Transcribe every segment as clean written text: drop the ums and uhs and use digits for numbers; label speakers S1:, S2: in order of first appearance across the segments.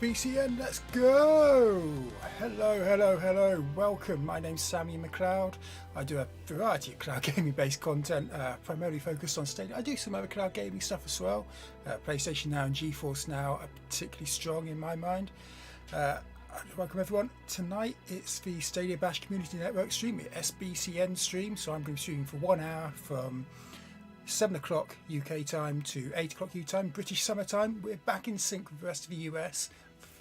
S1: SBCN, let's go! Hello, welcome. My name's SammyInTheCloud. I do a variety of cloud gaming based content, primarily focused on Stadia. I do some other cloud gaming stuff as well. PlayStation Now and GeForce Now are particularly strong in my mind. Welcome everyone. Tonight it's the Stadia Bash Community Network stream, the SBCN stream. So I'm going to be streaming for 1 hour from 7 o'clock UK time to 8 o'clock UK time, British summer time. We're back in sync with the rest of the US.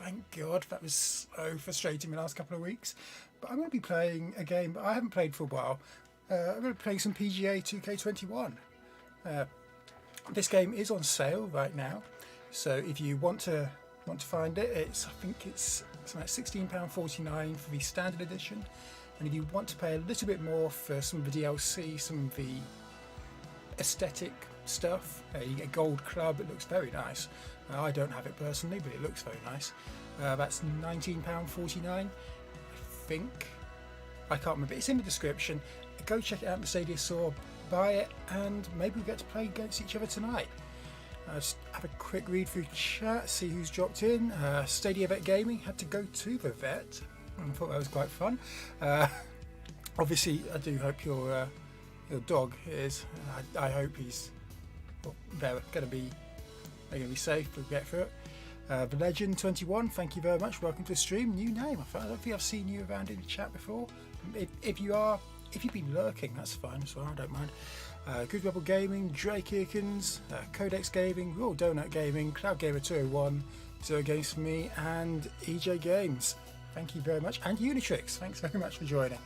S1: Thank God, that was so frustrating the last couple of weeks. But I'm going to be playing a game that I haven't played for a while. I'm going to be playing some PGA 2K21. This game is on sale right now, so if you want to find it, I think it's something like £16.49 for the standard edition, and if you want to pay a little bit more for some of the DLC, some of the aesthetic stuff, you get a gold club. It looks very nice. I don't have it personally, but it looks very nice. That's £19.49, I think. I can't remember. It's in the description. Go check it out in the Stadia store, buy it, and maybe we'll get to play against each other tonight. Just have a quick read through chat, see who's dropped in. Stadia Vet Gaming had to go to the vet. I thought that was quite fun. Obviously, I do hope your dog is. I hope they're going to be safe. We'll get through it. The Legend 21, thank you very much. Welcome to the stream. New name. I don't think I've seen you around in the chat before. If you've been lurking, that's fine as well. I don't mind. Good Rebel Gaming, Drake Eakins, Codex Gaming, Raw Donut Gaming, Cloud Gamer 201, Zero Games for Me, and EJ Games. Thank you very much. And Unitrix, thanks very much for joining.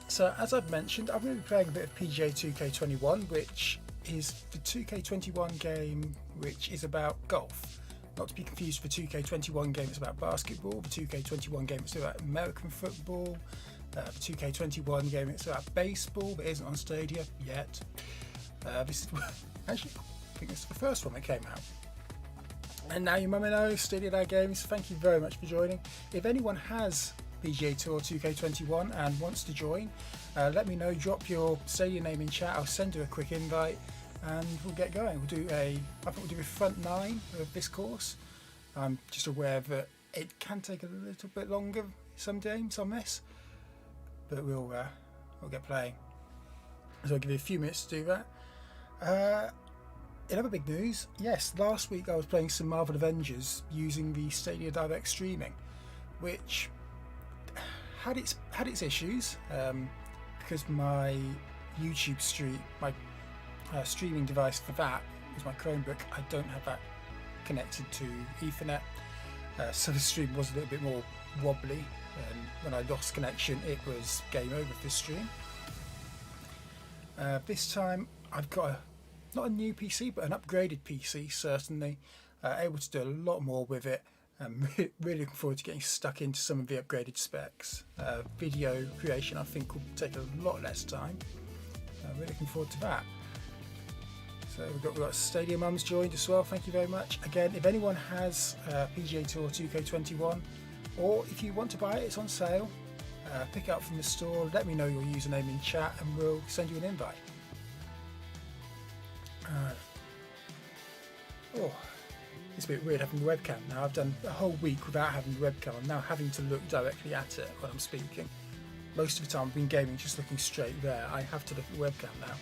S1: So as I've mentioned, I'm going to be playing a bit of PGA 2K21, which is the 2K21 game which is about golf. Not to be confused with the 2K21 game, it's about basketball. The 2K21 game is about American football. The 2K21 game it's about baseball, but it isn't on Stadia yet. This is actually, I think this is the first one that came out. And now you mummy know, Stadia Games, thank you very much for joining. If anyone has PGA Tour 2K21 and wants to join, let me know. Drop your Stadia name in chat. I'll send you a quick invite and we'll get going. I think we'll do a front 9 of this course. I'm just aware that it can take a little bit longer some games on this, but we'll get playing. So I'll give you a few minutes to do that. In other big news, yes, last week I was playing some Marvel Avengers using the Stadia Direct streaming, which had its issues because my YouTube stream, my streaming device for that was my Chromebook. I don't have that connected to Ethernet, so the stream was a little bit more wobbly, and when I lost connection it was game over for the stream. This time I've got not a new PC but an upgraded PC, certainly able to do a lot more with it. I'm really looking forward to getting stuck into some of the upgraded specs. Video creation I think will take a lot less time. Really looking forward to that. So we've got Stadia Mums joined as well, thank you very much. Again, if anyone has PGA Tour 2K21, or if you want to buy it, it's on sale. Pick it up from the store, let me know your username in chat and we'll send you an invite. It's a bit weird having the webcam now. I've done a whole week without having the webcam. I'm now having to look directly at it when I'm speaking. Most of the time I've been gaming just looking straight there. I have to look at the webcam now.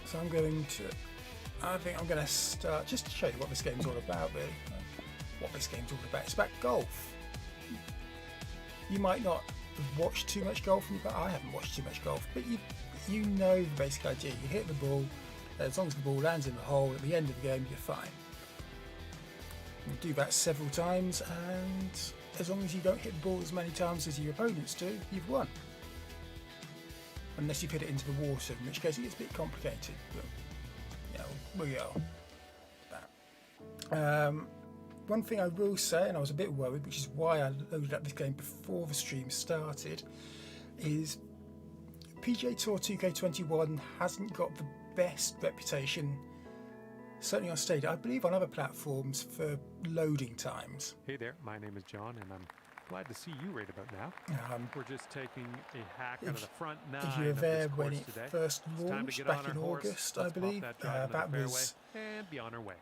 S1: So I think I'm going to start just to show you what this game's all about, really. What this game's all about. It's about golf. You might not have watched too much golf, but I haven't watched too much golf, but you know the basic idea. You hit the ball, as long as the ball lands in the hole at the end of the game, you're fine. You do that several times, and as long as you don't hit the ball as many times as your opponents do, you've won. Unless you've hit it into the water, in which case it gets a bit complicated. But yeah, we'll get on that. One thing I will say, and I was a bit worried, which is why I loaded up this game before the stream started, is PGA Tour 2K21 hasn't got the best reputation, certainly on Stadia, I believe on other platforms, for loading times.
S2: Hey there, my name is John and I'm glad to see you right about now. We're just taking a hack out of the front 9
S1: if you were there when it
S2: today.
S1: first launched back in August, I believe, that was
S2: and be on our way.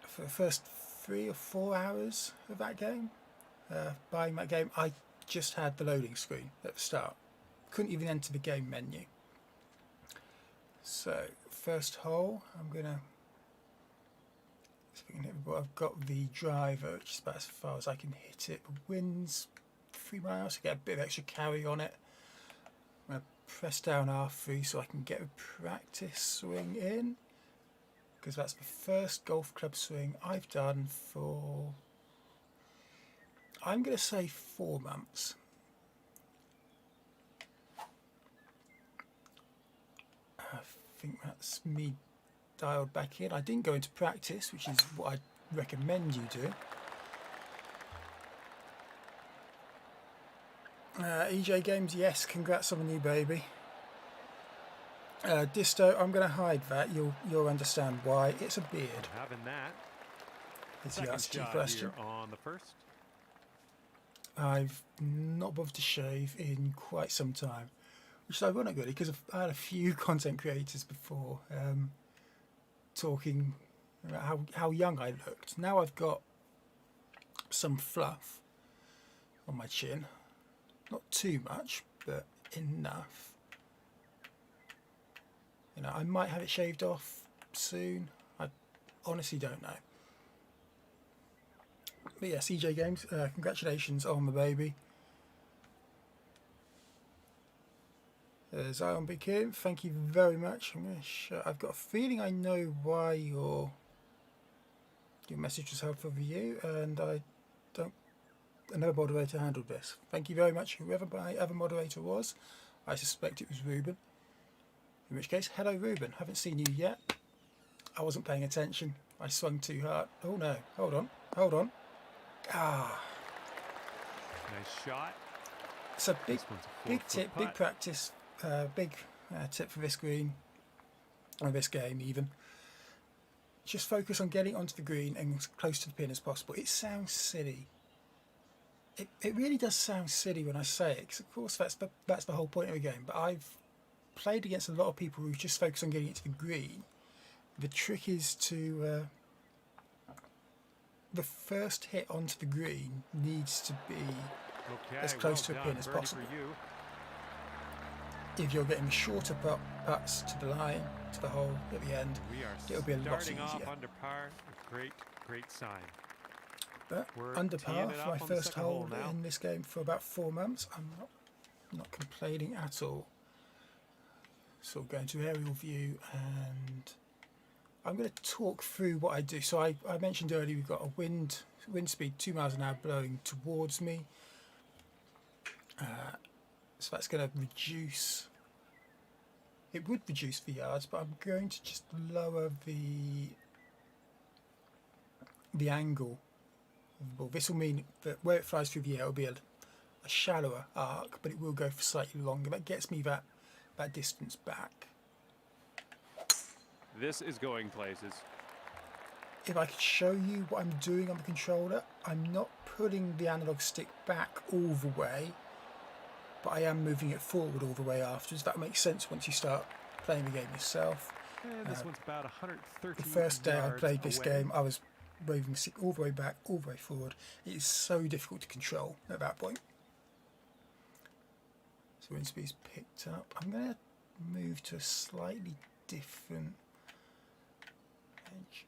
S1: for the first 3 or 4 hours of that game, buying that game, I just had the loading screen at the start. Couldn't even enter the game menu. So, first hole, I'm going to... I've got the driver, which is about as far as I can hit it. The wind's 3 miles, to get a bit of extra carry on it. I'm going to press down R3 so I can get a practice swing in, because that's the first golf club swing I've done for, I'm going to say 4 months. I think that's me dialed back in. I didn't go into practice, which is what I'd recommend you do. EJ Games, yes, congrats on the new baby. Disto, I'm going to hide that. You'll understand why. It's a beard.
S2: Having that.
S1: Is the answer to your question.
S2: On the first.
S1: I've not bothered to shave in quite some time, which is ironic really, because I had a few content creators before talking about how young I looked. Now I've got some fluff on my chin. Not too much, but enough. You know, I might have it shaved off soon. I honestly don't know. But yeah, CJ Games, congratulations on the baby. Zion Bikin, thank you very much. I'm going to I've got a feeling I know why your message was helpful for you, and another moderator handled this. Thank you very much, whoever my other moderator was. I suspect it was Ruben. In which case, hello Ruben, haven't seen you yet. I wasn't paying attention. I swung too hard. Oh no, hold on. Ah.
S2: Nice shot.
S1: It's a big tip, big practice, big tip for this green, or this game even. Just focus on getting onto the green and as close to the pin as possible. It sounds silly. It really does sound silly when I say it, because of course that's the whole point of the game. But I've played against a lot of people who just focus on getting it to the green. The trick is to the first hit onto the green needs to be as close to a pin as possible. If you're getting shorter putts to the line, to the hole at the end, it'll be a lot easier.
S2: Under par, great sign.
S1: But under par for my first hole in this game for about 4 months, I'm not complaining at all. So going to aerial view, and I'm going to talk through what I do. So I mentioned earlier we've got a wind speed 2 miles an hour blowing towards me. So that's going to reduce. It would reduce the yards, but I'm going to just lower the angle of the ball. This will mean that where it flies through the air, it will be a shallower arc, but it will go for slightly longer. That gets me that distance back.
S2: This is going places.
S1: If I could show you what I'm doing on the controller, I'm not putting the analog stick back all the way, but I am moving it forward all the way afterwards. That makes sense once you start playing the game yourself.
S2: This one's about 130
S1: The first day I played this game, I was moving the stick all the way back, all the way forward. It is so difficult to control at that point. So wind speed's picked up. I'm going to move to a slightly different edge.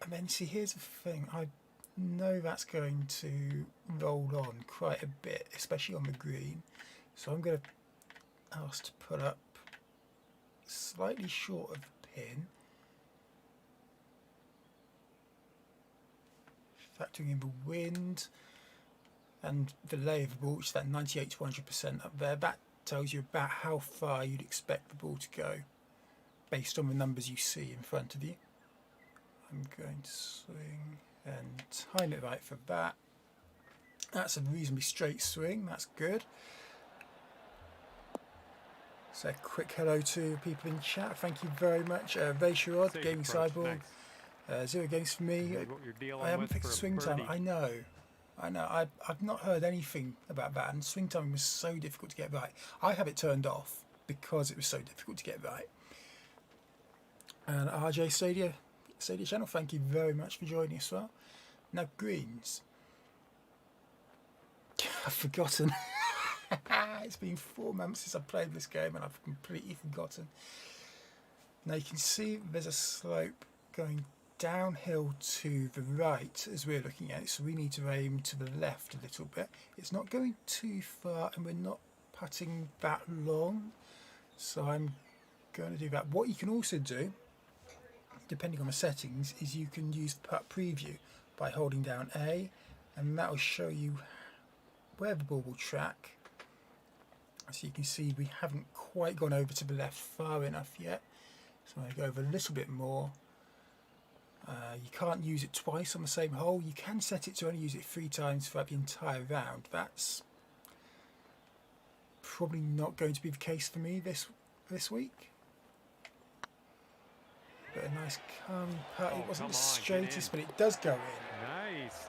S1: And then see, here's the thing. I know that's going to roll on quite a bit, especially on the green. So I'm going to ask to put up slightly short of the pin. Factoring in the wind and the lay of the ball, which is that 98 to 100% up there. That tells you about how far you'd expect the ball to go based on the numbers you see in front of you. I'm going to swing and time it right for that. That's a reasonably straight swing, that's good. So a quick hello to people in chat, thank you very much. Vaishurod, Gaming Cyborg, nice. 0 games for me. I haven't picked swing time, I know. I've not heard anything about that, and swing time was so difficult to get right. I have it turned off because it was so difficult to get right. And RJ Stadia, Stadia channel. Thank you very much for joining us as well. Now, greens. I've forgotten. It's been 4 months since I played this game and I've completely forgotten. Now you can see there's a slope going downhill to the right as we're looking at it, so we need to aim to the left a little bit. It's not going too far and we're not putting that long, so I'm going to do that. What you can also do, depending on the settings, is you can use the putt preview by holding down A, and that will show you where the ball will track. So you can see we haven't quite gone over to the left far enough yet, so I'm going to go over a little bit more. You can't use it twice on the same hole. You can set it to only use it 3 times throughout the entire round. That's probably not going to be the case for me this week. But a nice calming putt. It wasn't the straightest, but it does go in.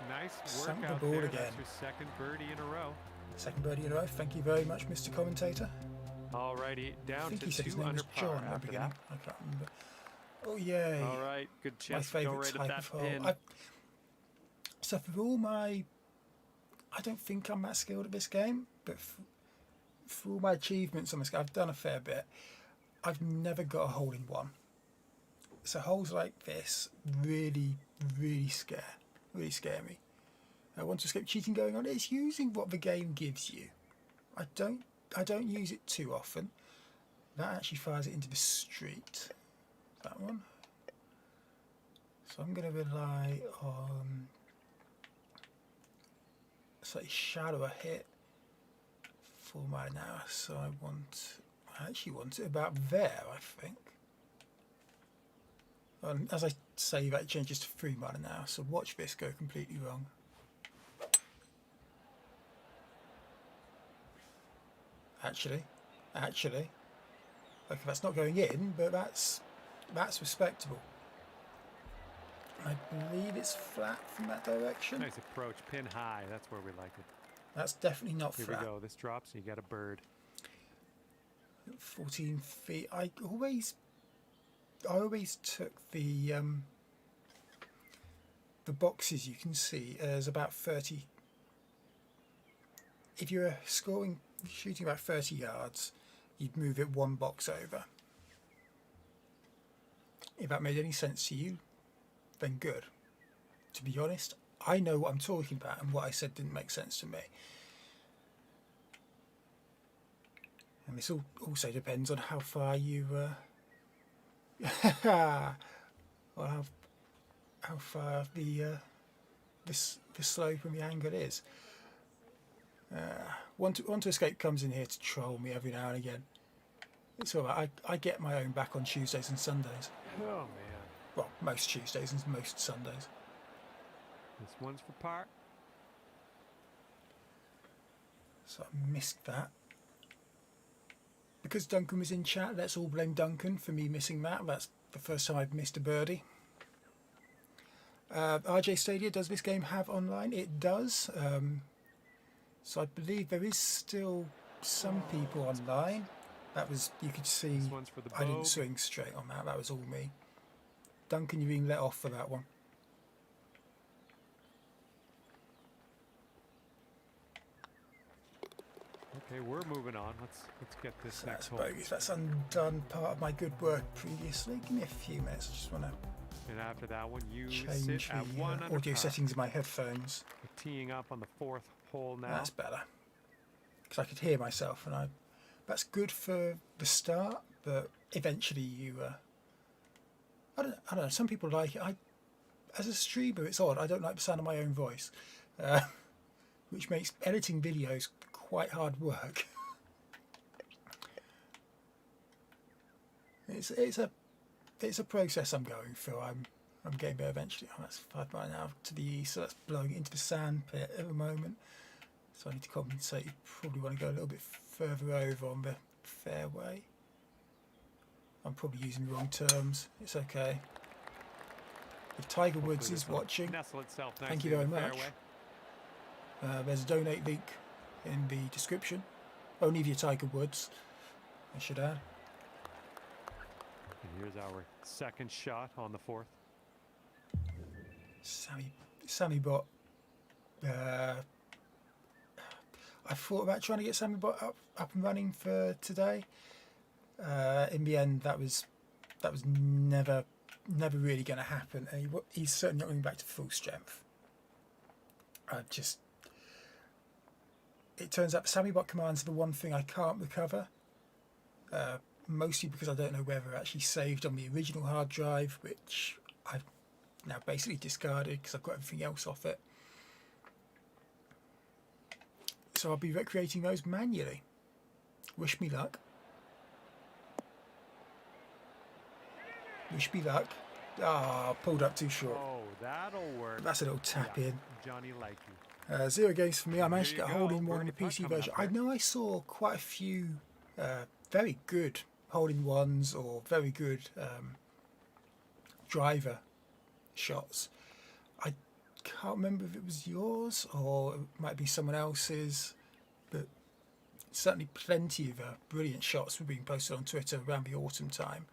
S2: Nice work
S1: Sunk
S2: out
S1: the ball
S2: there.
S1: again.
S2: That's your second birdie in a row.
S1: Second birdie in a row. Thank you very much, Mr. Commentator.
S2: Alrighty,
S1: I
S2: down
S1: think
S2: to
S1: he said his
S2: 2
S1: name
S2: under
S1: was
S2: par
S1: John at the
S2: after
S1: beginning.
S2: that.
S1: I can't remember. Oh yay!
S2: All right, good chance
S1: My
S2: to go
S1: favourite
S2: right
S1: type
S2: at
S1: of
S2: that
S1: hole.
S2: pin.
S1: So for all my, I don't think I'm that skilled at this game, but for all my achievements on this game, I've done a fair bit. I've never got a hole in one. So holes like this really scare me. I want to escape cheating going on. It's using what the game gives you. I don't use it too often. That actually fires it into the street. That one. So I'm going to rely on a slightly shallower hit for my now. So I actually want it about there, I think. And as I say that, it changes to 3 mile an hour. So watch this go completely wrong. Actually, okay, that's not going in, but that's respectable. I believe it's flat from that direction.
S2: Nice approach, pin high. That's where we like it.
S1: That's definitely not flat.
S2: Here we go. This drops, and you got a bird.
S1: 14 feet. I always took the boxes you can see as about 30. If you're shooting about 30 yards, you'd move it 1 box over. If that made any sense to you, then good. To be honest, I know what I'm talking about, and what I said didn't make sense to me. And this also depends on how far you or how far the slope and the angle is. Want to Escape comes in here to troll me every now and again. It's alright. I get my own back on Tuesdays and Sundays.
S2: Oh man.
S1: Well, most Tuesdays and most Sundays.
S2: This one's for par.
S1: So I missed that. Because Duncan was in chat, let's all blame Duncan for me missing that. That's the first time I've missed a birdie. RJ Stadia, does this game have online? It does. So I believe there is still some people online. That was, you could see, I didn't swing straight on that. That was all me. Duncan, you're being let off for that one.
S2: Okay, we're moving on. Let's get this
S1: So
S2: next
S1: that's
S2: hole.
S1: bogus. That's undone part of my good work previously. Give me a few minutes. I just want to
S2: And after that one, you
S1: change
S2: sit at 1
S1: the
S2: under
S1: audio
S2: par.
S1: settings of my headphones.
S2: We're teeing up on the 4th hole now.
S1: That's better. Because I could hear myself, and that's good for the start, but eventually you... I don't know, some people like it. As a streamer, it's odd. I don't like the sound of my own voice, which makes editing videos quite hard work. It's a process I'm going through. I'm getting there eventually. Oh, that's 5 mile an hour to the east, so that's blowing into the sand pit at the moment. So I need to compensate. You probably want to go a little bit further over on the fairway. I'm probably using the wrong terms. It's okay. If Tiger Woods is watching, thank you very much. There's a donate link in the description. Only if you're Tiger Woods, I should add.
S2: And here's our second shot on the 4th.
S1: Sammy Bot. I thought about trying to get Sammy Bot up and running for today. In the end, that was never really going to happen, and he's certainly not going back to full strength. It turns out the Sammy Bot commands are the one thing I can't recover, mostly because I don't know whether they're actually saved on the original hard drive, which I've now basically discarded because I've got everything else off it. So I'll be recreating those manually. Wish me luck. Wish me luck. Ah, pulled up too short.
S2: Oh, that'll work.
S1: That's a little tap in.
S2: Johnny like you.
S1: 0 games for me. I managed to get a hole-in-one on the
S2: Birdie
S1: PC
S2: putt
S1: version.
S2: coming
S1: I know I saw quite a few very good hole-in-ones or very good driver shots. I can't remember if it was yours or it might be someone else's, but certainly plenty of brilliant shots were being posted on Twitter around the autumn time.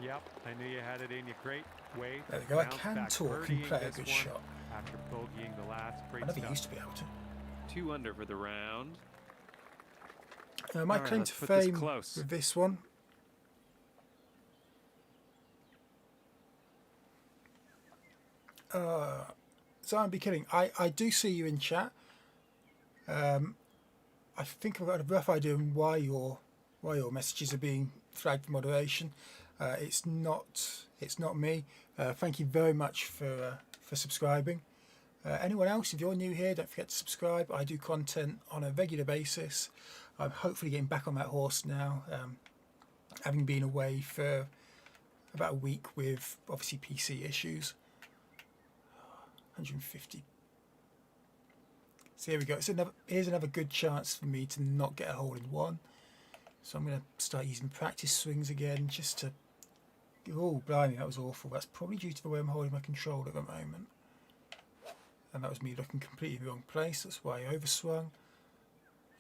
S2: Yep, I knew you had it in you. Great way.
S1: There we go. I can talk and play a good shot.
S2: After bogeying the last, great
S1: I never
S2: stuff.
S1: used to be able to.
S3: 2 under for the round.
S1: My
S3: All right,
S1: claim
S3: let's
S1: to
S3: put this
S1: fame
S3: close.
S1: with this one. So I'm be kidding. I do see you in chat. I think I've got a rough idea on why your messages are being flagged for moderation. It's not me. Thank you very much for subscribing. Anyone else, if you're new here, don't forget to subscribe. I do content on a regular basis. I'm hopefully getting back on that horse now, having been away for about a week with obviously PC issues. 150. So here we go. Here's another good chance for me to not get a hole-in-one. So I'm going to start using practice swings again just to... Oh, blimey, that was awful. That's probably due to the way I'm holding my controller at the moment. And that was me looking completely in the wrong place. That's why I overswung.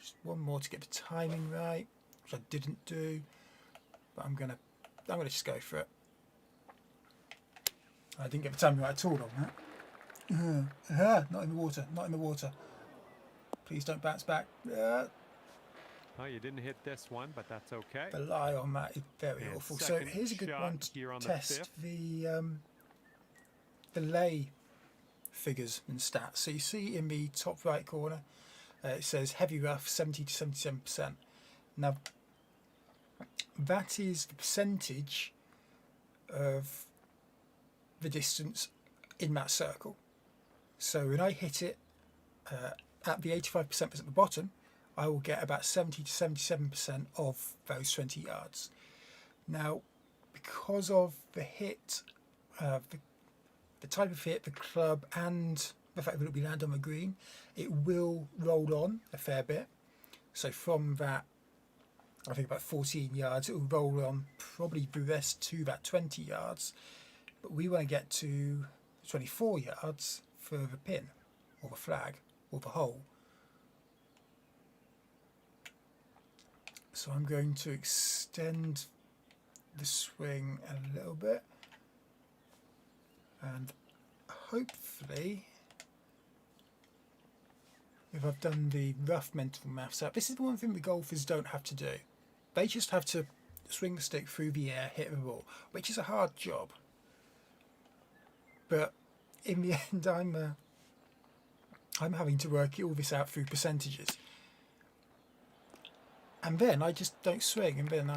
S1: Just one more to get the timing right, which I didn't do. But I'm gonna just go for it. I didn't get the timing right at all on that. Not in the water. Not in the water. Please don't bounce back.
S2: Oh, you didn't hit this one, but that's okay.
S1: The lie on that is very
S2: And
S1: awful. So
S2: second
S1: here's a good
S2: shot
S1: one to
S2: here on the
S1: test
S2: fifth.
S1: the lay figures and stats. So you see in the top right corner, it says heavy rough 70 to 77%. Now that is the percentage of the distance in that circle. So when I hit it at the 85% that's at the bottom, I will get about 70 to 77% of those 20 yards. Now, because of the hit, the type of hit, the club, and the fact that it will be land on the green, it will roll on a fair bit. So from that, I think about 14 yards, it will roll on probably the rest to that 20 yards. But we want to get to 24 yards for the pin, or the flag, or the hole. So I'm going to extend the swing a little bit, and hopefully, if I've done the rough mental maths out, this is the one thing the golfers don't have to do. They just have to swing the stick through the air, hit the ball, which is a hard job. But in the end, I'm having to work all this out through percentages. And then I just don't swing, and then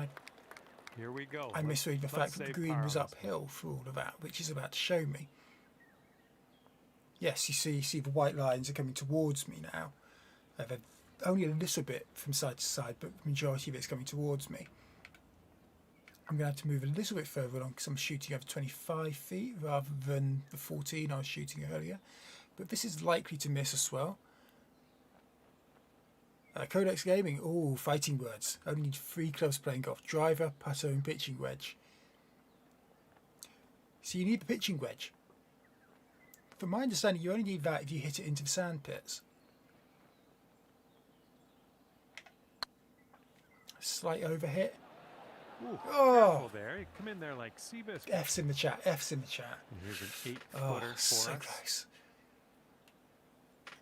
S2: Here we go.
S1: I misread the fact that the
S2: save
S1: green
S2: power
S1: was
S2: on this
S1: uphill for all of that, which is about to show me. Yes, you see the white lines are coming towards me now. They're only a little bit from side to side, but the majority of it's coming towards me. I'm going to have to move a little bit further along because I'm shooting over 25 feet rather than the 14 I was shooting earlier. But this is likely to miss as well. Codex Gaming, oh, fighting words. Only need 3 clubs playing golf. Driver, putter and pitching wedge. So you need the pitching wedge. From my understanding, you only need that if you hit it into the sand pits. Slight overhit.
S2: Ooh,
S1: Oh,
S2: careful there. You come in there like Seabiscuit.
S1: F's in the chat. F's in the chat.
S2: And here's an 8-footer for
S1: so
S2: us.
S1: close.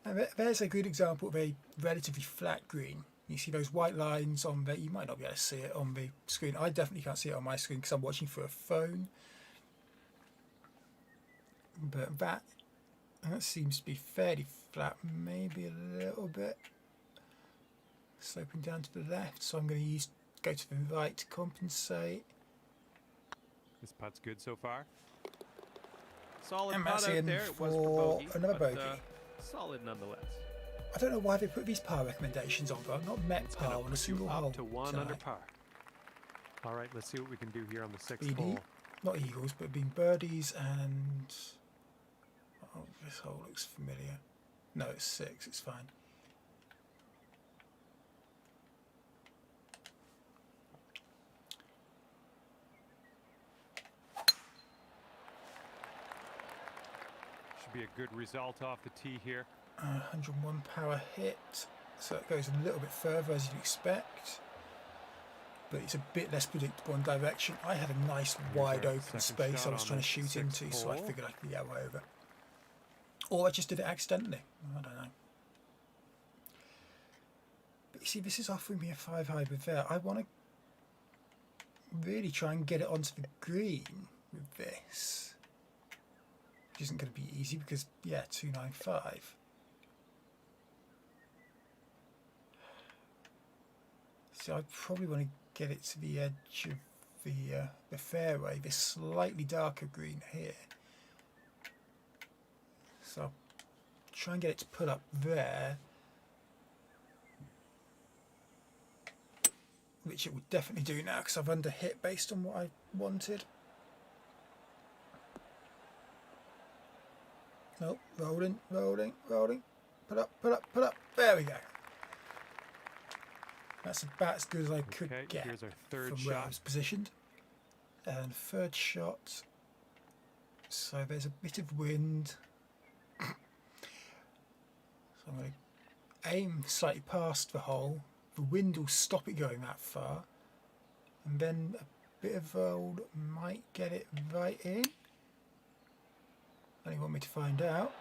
S1: And there's a good example of a relatively flat green. You see those white lines on there. You might not be able to see it on the screen. I definitely can't see it on my screen because I'm watching through a phone. But that seems to be fairly flat. Maybe a little bit sloping down to the left. So I'm going to go to the right to compensate.
S2: This putt's good so far. Solid
S1: And
S2: putt
S1: that's
S2: out
S1: in
S2: there. It was
S1: for
S2: bogey,
S1: another
S2: but,
S1: bogey.
S2: Solid nonetheless.
S1: I don't know why they put these par recommendations on, but I've not met
S2: It's
S1: par on a single hole
S2: up to 1
S1: tonight.
S2: under par. All right, let's see what we can do here on the 6th
S1: BD,
S2: hole.
S1: not eagles, but being birdies and... Oh, this hole looks familiar. No, it's 6, it's fine.
S2: Should be a good result off the tee here.
S1: 101 power hit, so it goes a little bit further as you'd expect. But it's a bit less predictable in direction. I had a nice wide open space I was trying to shoot into, so I figured I could get over. Or I just did it accidentally. I don't know. But you see, this is offering me a 5 hybrid there. I want to really try and get it onto the green with this. Which isn't going to be easy because, yeah, 295. So I probably want to get it to the edge of the fairway, this slightly darker green here. So I'll try and get it to pull up there, which it would definitely do now because I've underhit based on what I wanted. Oh, rolling, rolling, rolling. Pull up, pull up, pull up. There we go. That's about as good as I could get
S2: here's our third
S1: from where I
S2: shot.
S1: was positioned. And third shot. So there's a bit of wind. So I'm going to aim slightly past the hole. The wind will stop it going that far. And then a bit of roll might get it right in. Only want me to find out.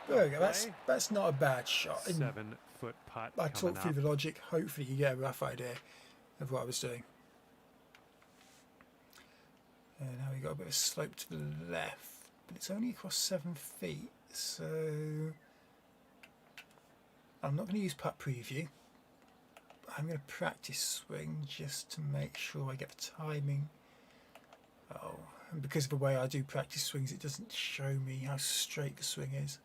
S1: There we go. That's not a bad shot.
S2: 7-foot putt.
S1: I talked through the logic. Hopefully you get a rough idea of what I was doing. And now we got a bit of slope to the left, but it's only across 7 feet, so I'm not going to use putt preview. I'm going to practice swing just to make sure I get the timing. Oh, and because of the way I do practice swings, it doesn't show me how straight the swing is.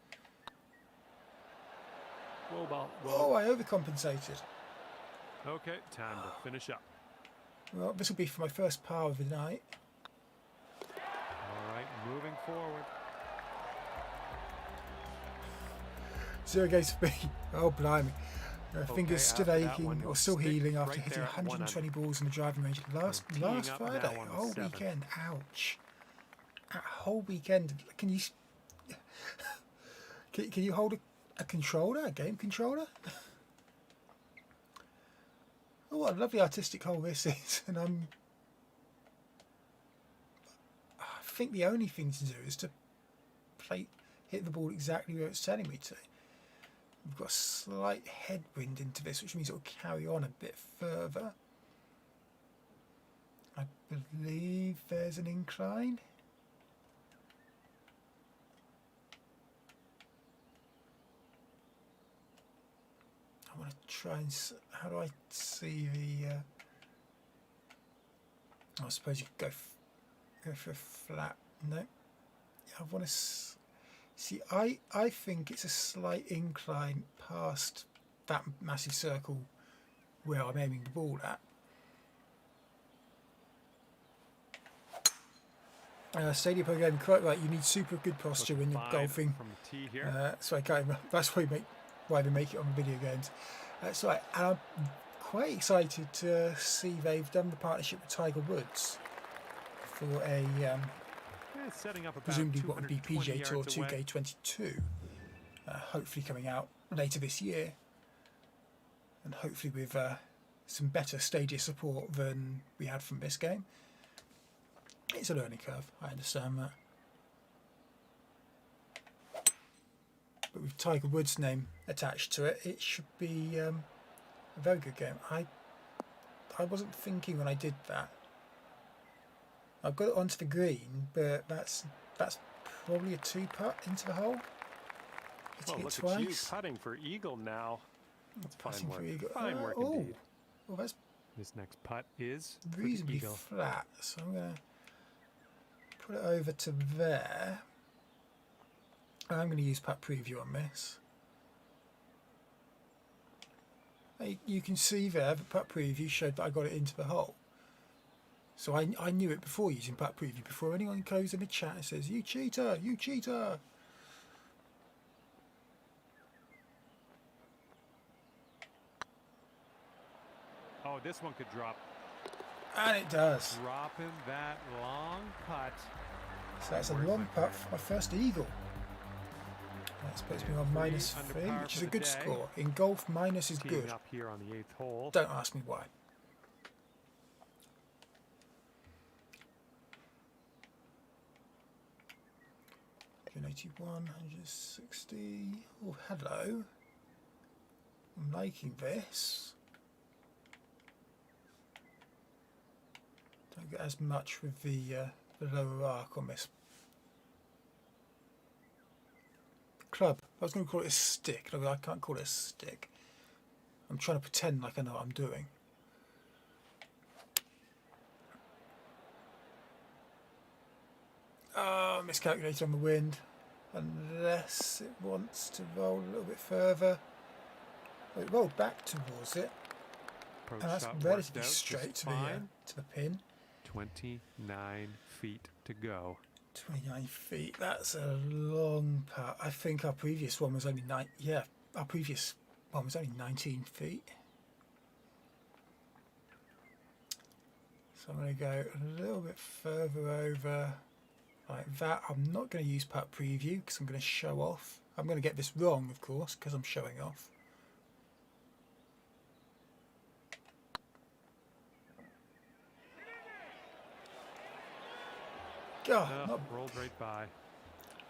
S1: Oh, I overcompensated.
S2: Okay, time to finish up.
S1: Well, this will be for my first par of the night.
S2: All right, moving forward.
S1: 0 games for me. Oh, blimey. Fingers still aching or still healing after hitting 120 balls in the driving range last Friday. Whole weekend. Ouch. A whole weekend. Can you hold a controller, a game controller? Oh, what a lovely artistic hole this is. And I think the only thing to do is to hit the ball exactly where it's telling me to. We've got a slight headwind into this, which means it will carry on a bit further. I believe there's an incline. I want to try and... How do I see the... I suppose you could go for a flat. No. I want to... See, I think it's a slight incline past that massive circle where I'm aiming the ball at. Stadia program, quite right. You need super good posture when you're golfing.
S2: From the tee here.
S1: So I can't. That's why they make it on video games. So and I'm quite excited to see they've done the partnership with Tiger Woods for a.
S2: Setting up about
S1: presumably what would be PGA Tour
S2: yards away.
S1: 2K22, hopefully coming out later this year, and hopefully with some better Stadia support than we had from this game. It's a learning curve, I understand that. But with Tiger Woods' name attached to it, it should be a very good game. I wasn't thinking when I did that. I've got it onto the green, but that's probably a 2-putt into the hole.
S2: Well,
S1: Hitting it
S2: look
S1: twice.
S2: at you putting for eagle now. That's fine work.
S1: Eagle.
S2: Fine work indeed.
S1: Well, that's
S2: This next putt is
S1: reasonably
S2: eagle.
S1: flat, so I'm going to put it over to there. And I'm going to use putt preview on this. You can see there the putt preview showed that I got it into the hole. So I knew it before using putt preview, before anyone goes in the chat and says, "You cheater, you cheater."
S2: Oh, this one could drop.
S1: And it does.
S2: Dropping that long putt.
S1: So that's a long putt for my first eagle. That's puts me on -3, which is a good score. In golf, minus is good.
S2: Up here on the 8th hole.
S1: Don't ask me why. $81, 160. Oh, hello. I'm liking this. Don't get as much with the lower arc on this club. I was going to call it a stick. No, I can't call it a stick. I'm trying to pretend like I know what I'm doing. Oh, miscalculated on the wind. Unless it wants to roll a little bit further. Well, it rolled back towards it.
S2: Approach
S1: And that's
S2: shot
S1: relatively
S2: worked out
S1: straight
S2: just
S1: to the pin.
S2: 29 feet to go.
S1: 29 feet. That's a long putt. I think our previous one was only our previous one was only 19 feet. So I'm going to go a little bit further over like that. I'm not going to use putt preview because I'm going to show off. I'm going to get this wrong, of course, because I'm showing off.
S2: Not rolled right by.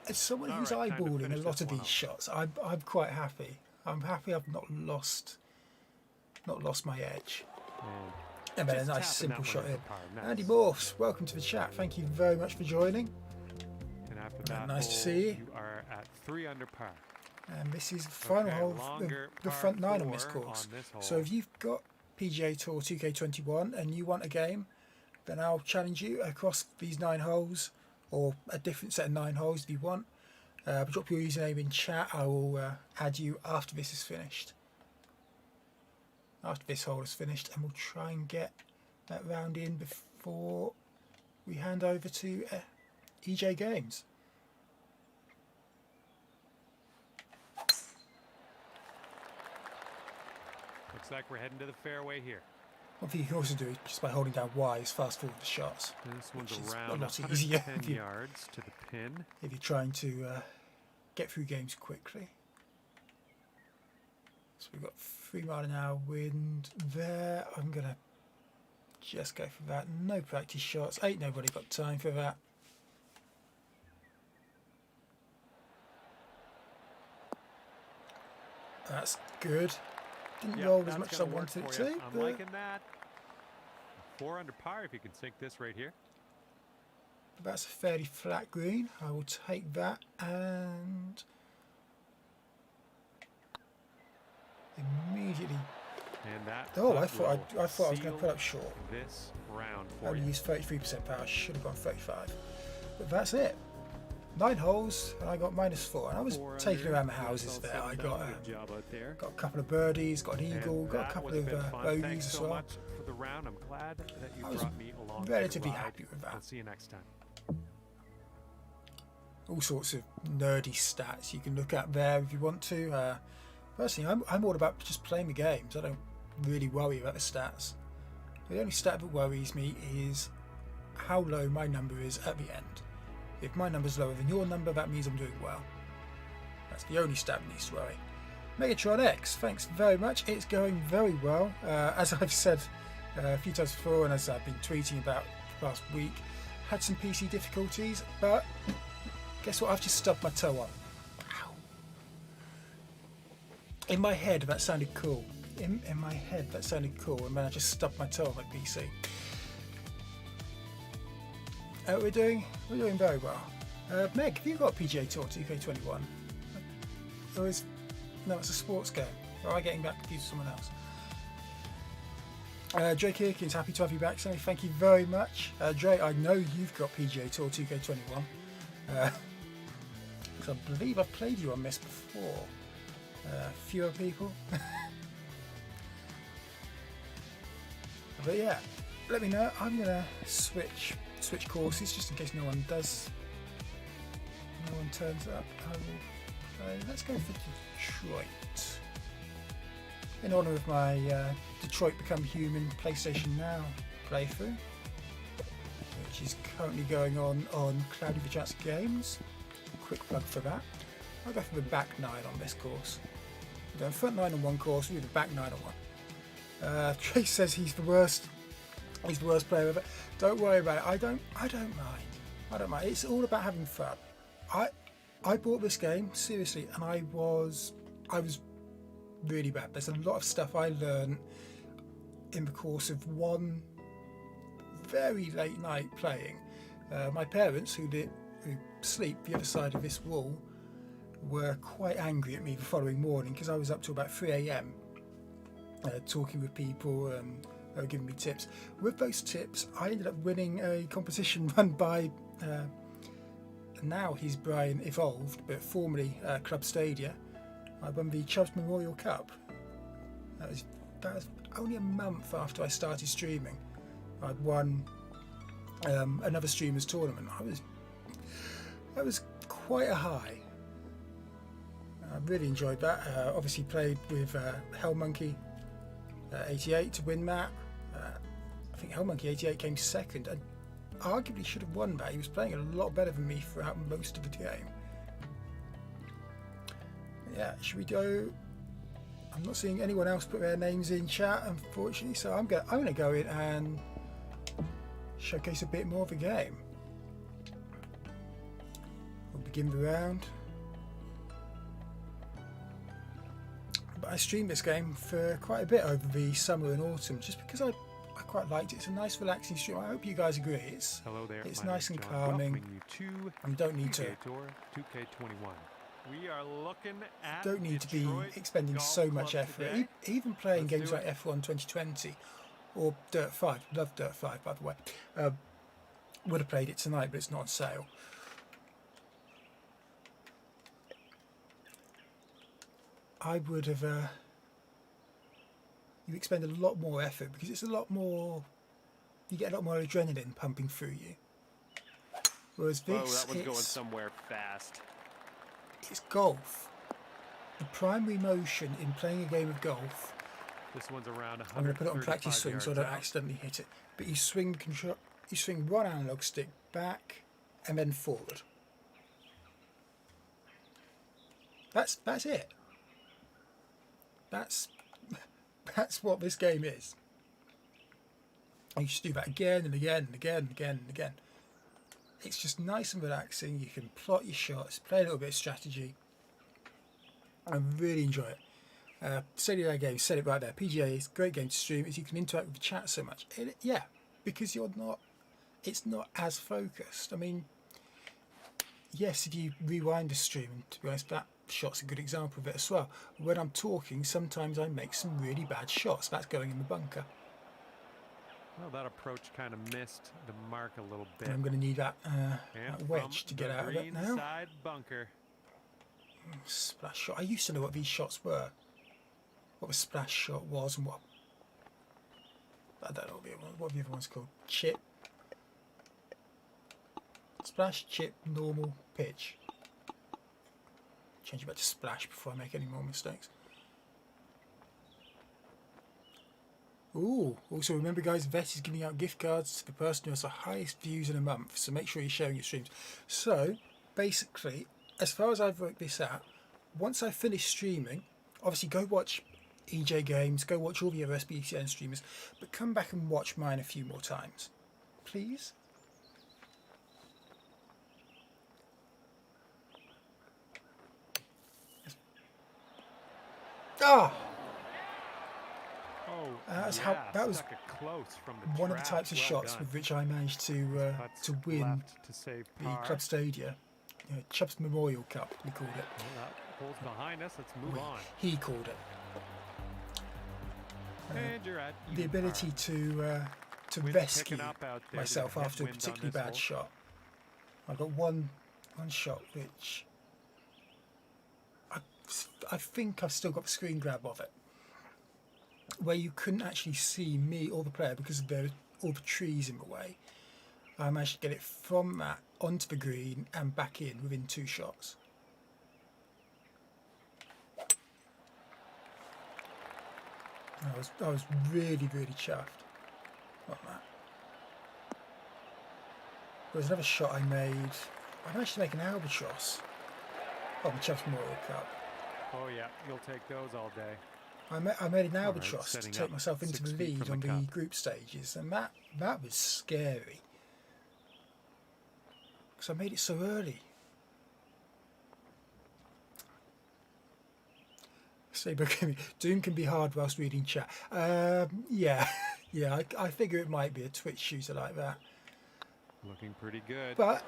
S1: As someone who's eyeballing a lot of these shots, I'm quite happy. I'm happy I've not lost my edge. And then a nice simple shot in. Andy Morphs, welcome to the chat. Thank you very much for joining.
S2: And after that,
S1: nice to see you.
S2: You are at 3 under par.
S1: And this is the final hole of the front 9 on this course. So if you've got PGA Tour 2K21 and you want a game, then I'll challenge you across these 9 holes, or a different set of 9 holes if you want. Drop your username in chat. I will add you after this is finished. After this hole is finished, and we'll try and get that round in before we hand over to EJ Games.
S2: Looks like we're heading to the fairway here.
S1: One thing you can also do is just by holding down Y is fast forward the shots.
S2: This one's
S1: which is
S2: around
S1: a lot easier
S2: 10 yards to the pin.
S1: if you're trying to get through games quickly. So we've got 3 mile an hour wind there. I'm going to just go for that. No practice shots. Ain't nobody got time for that. That's good. Didn't roll as much as I wanted it to.
S2: I'm liking that. 4 under par if you can sink this right here.
S1: That's a fairly flat green. I will take that and immediately.
S2: And that.
S1: Oh, I thought I was going to put up short.
S2: This round
S1: I
S2: for
S1: only
S2: you.
S1: used 33% power. Should have gone 35. But that's it. 9 holes, and I got -4. And I was taking around the houses there. I got a couple of birdies, got an eagle, got a couple of bogeys as well.
S2: Much for the round. I'm glad that you brought me along.
S1: Relatively happy with that.
S2: I'll see you next time.
S1: All sorts of nerdy stats you can look at there if you want to. Personally, I'm all about just playing the games. I don't really worry about the stats. The only stat that worries me is how low my number is at the end. If my number's lower than your number, that means I'm doing well. That's the only stat that needs to worry. Megatron X, thanks very much. It's going very well. As I've said a few times before, and as I've been tweeting about the past week, had some PC difficulties, but guess what? I've just stubbed my toe on. Ow. In my head, that sounded cool. In my head, that sounded cool, and then I just stubbed my toe on my PC. We're doing very well. Meg, have you got PGA Tour 2K21? Or is no, it's a sports game. Or am I getting back confused with someone else? Drake Hirkins, happy to have you back, Sammy. Thank you very much. Drake, I know you've got PGA Tour 2K21. Because I believe I've played you on this before. Fewer people. But yeah, let me know. I'm gonna switch courses just in case no one turns up. I will play. Let's go for Detroit. In honour of my Detroit Become Human PlayStation Now playthrough, which is currently going on Cloudy for Chance Games. Quick plug for that. I'll go for the back 9 on this course. We're doing front 9 on one course, we'll do the back 9 on one. Trace says he's the worst player ever. Don't worry about it. I don't mind. It's all about having fun. I bought this game seriously, and I was really bad. There's a lot of stuff I learned in the course of one very late night playing. My parents, who sleep the other side of this wall, were quite angry at me the following morning because I was up till about 3 a.m. Talking with people. They were giving me tips. With those tips, I ended up winning a competition run by now he's Brian Evolved, but formerly Club Stadia. I won the Chubbs Memorial Cup. That was only a month after I started streaming. I'd won another streamers tournament. That was quite a high. I really enjoyed that. Obviously played with Hellmonkey 88 to win that. I think Hellmonkey 88 came second and arguably should have won that. He was playing a lot better than me throughout most of the game. Yeah, should we go? I'm not seeing anyone else put their names in chat, unfortunately, so I'm gonna go in and showcase a bit more of the game. We'll begin the round. But I streamed this game for quite a bit over the summer and autumn, just because I quite liked it. It's a nice, relaxing stream. I hope you guys agree. It's nice and calming. And don't need to.
S2: Tour 2K21. We are looking at
S1: don't need to be expending so much effort. Even playing games like F1 2020 or Dirt 5. Love Dirt 5, by the way. Would have played it tonight, but it's not on sale. I would have. You expend a lot more effort because it's a lot more. You get a lot more adrenaline pumping through you. Whereas this,
S2: that one's going somewhere fast.
S1: It's golf. The primary motion in playing a game of golf.
S2: This one's around.
S1: I'm going to put it on practice swing so I don't accidentally hit it. But you swing one analog stick back and then forward. That's it. That's what this game is. And you just do that again and again and again and again and again. It's just nice and relaxing. You can plot your shots, play a little bit of strategy. I really enjoy it. Stadia game, said it right there. PGA is a great game to stream as you can interact with the chat so much. Yeah, because it's not as focused. I mean, yes, if you rewind the stream, to be honest, that shot's a good example of it as well. When I'm talking, sometimes I make some really bad shots. That's going in the bunker.
S2: Well, that approach kind of missed the mark a little bit.
S1: I'm going to need that wedge to get out of it now.
S2: Side bunker.
S1: Splash shot. I used to know what these shots were. What the splash shot was and what. I don't know what the other one's called. Chip. Splash, chip, normal, pitch. Change it back to splash before I make any more mistakes. Ooh, also remember guys, Vet is giving out gift cards to the person who has the highest views in a month, so make sure you're sharing your streams. So, basically, as far as I've worked this out, once I finish streaming, Obviously, go watch EJ Games, go watch all the other SBCN streamers, but come back and watch mine a few more times, please. Ah! That was one of the types of shots with which I managed to win the Club Stadia, Chubb's Memorial Cup, we called it.
S2: Well, that hole's behind us. Let's move on.
S1: He called it.
S2: And you're at
S1: the ability to rescue myself after a particularly bad shot. I've got one shot which I think I've still got the screen grab of it, where you couldn't actually see me or the player because there were all the trees in the way. I managed to get it from that onto the green and back in within 2 shots. I was really, really chuffed on that. There was another shot I made. I managed to make an albatross on the Chubb's Memorial Cup.
S2: Oh yeah, you'll take those all day.
S1: I made an albatross to take myself into the lead on the group stages, and that was scary because I made it so early. Doom can be hard whilst reading chat. Yeah, I figure it might be a Twitch shooter like that.
S2: Looking pretty good.
S1: But,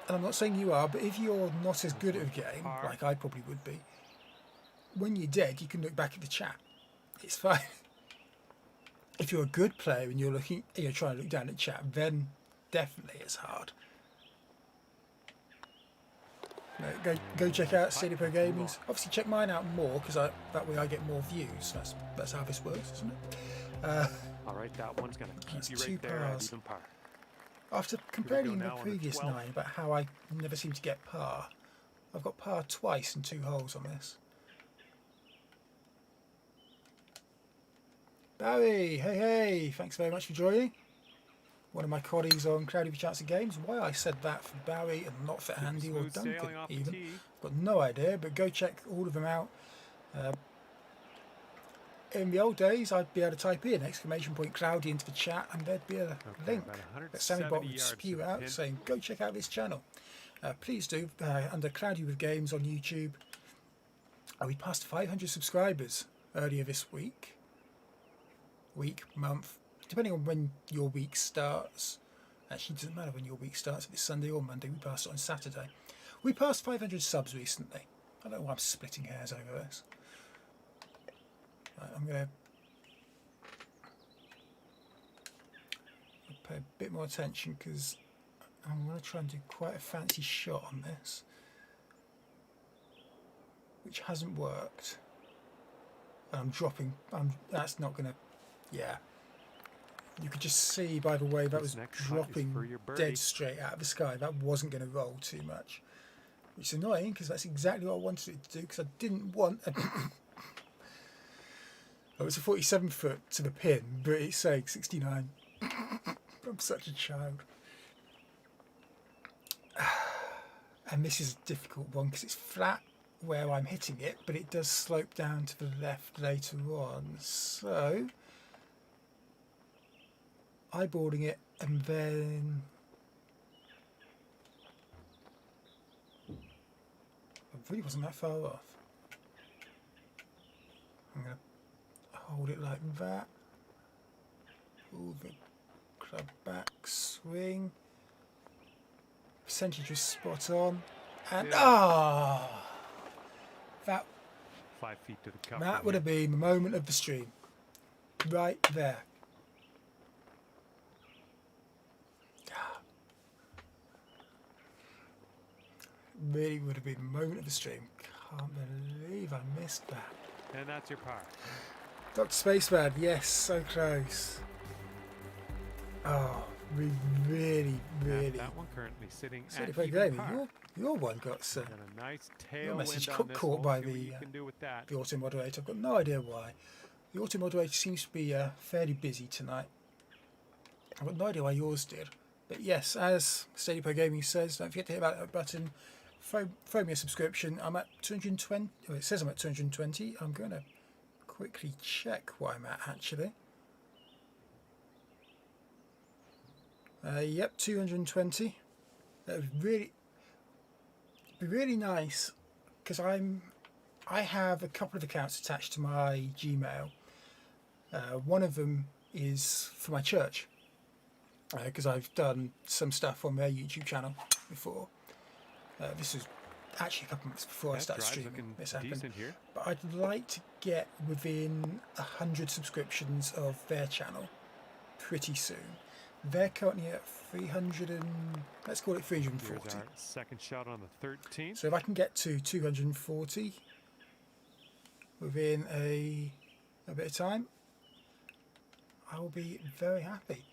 S1: and I'm not saying you are, but if you're not as good at a game, like I probably would be, when you're dead, you can look back at the chat. It's fine. If you're a good player and you're trying to look down at chat, then definitely it's hard. No, go check out Stadia Gaming's. Obviously, check mine out more because that way I get more views. That's how this works, isn't it?
S2: All right, that one's going to keep you right there at even par.
S1: After complaining in the previous 9 about how I never seem to get par, I've got par twice in 2 holes on this. Barry, hey, thanks very much for joining. One of my colleagues on Cloudy with Chance of Games. Why I said that for Barry and not for Andy or Duncan even, I've got no idea, but go check all of them out. In the old days, I'd be able to type in !Cloudy into the chat and there'd be a link that SammyBot would spew out saying, go check out this channel. Please do, under Cloudy with Games on YouTube. We passed 500 subscribers earlier this week, month, depending on when your week starts. Actually, it doesn't matter when your week starts, if it's Sunday or Monday. We passed it on Saturday. We passed 500 subs recently. I don't know why I'm splitting hairs over this. Right, I'm going to pay a bit more attention because I'm going to try and do quite a fancy shot on this, which hasn't worked. And I'm dropping. That's not going to. Yeah. You could just see by the way that was dropping dead straight out of the sky. That wasn't going to roll too much, which is annoying because that's exactly what I wanted it to do, because I didn't want a it was a 47 foot to the pin, but it's saying 69. I'm such a child. And this is a difficult one because it's flat where I'm hitting it, but it does slope down to the left later on. So eyeballing it, and then it really wasn't that far off. I'm going to hold it like that, pull the club back, swing, percentage was spot on, and that
S2: 5 feet to the cup.
S1: That would have been the moment of the stream, right there. Really would have been the moment of the stream. Can't believe I missed that.
S2: And that's your par.
S1: Dr. Spaceman, yes, so close. Oh, we really.
S2: That one currently sitting at
S1: even par. Your one got some.
S2: A nice tail
S1: message got caught by the auto moderator. I've got no idea why. The auto moderator seems to be fairly busy tonight. I've got no idea why yours did. But yes, as Stadia Gaming says, don't forget to hit that button throw me a subscription. I'm at 220. Oh, it says I'm at 220. I'm going to quickly check what I'm at actually. Yep, 220. That would be really nice because I have a couple of accounts attached to my Gmail. One of them is for my church because I've done some stuff on their YouTube channel before. This was actually a couple of months before I started streaming. This happened, but I'd like to get within 100 subscriptions of their channel pretty soon. They're currently at 300 and let's call it 340.
S2: Here's our second shot on the 13th.
S1: So if I can get to 240 within a bit of time, I will be very happy.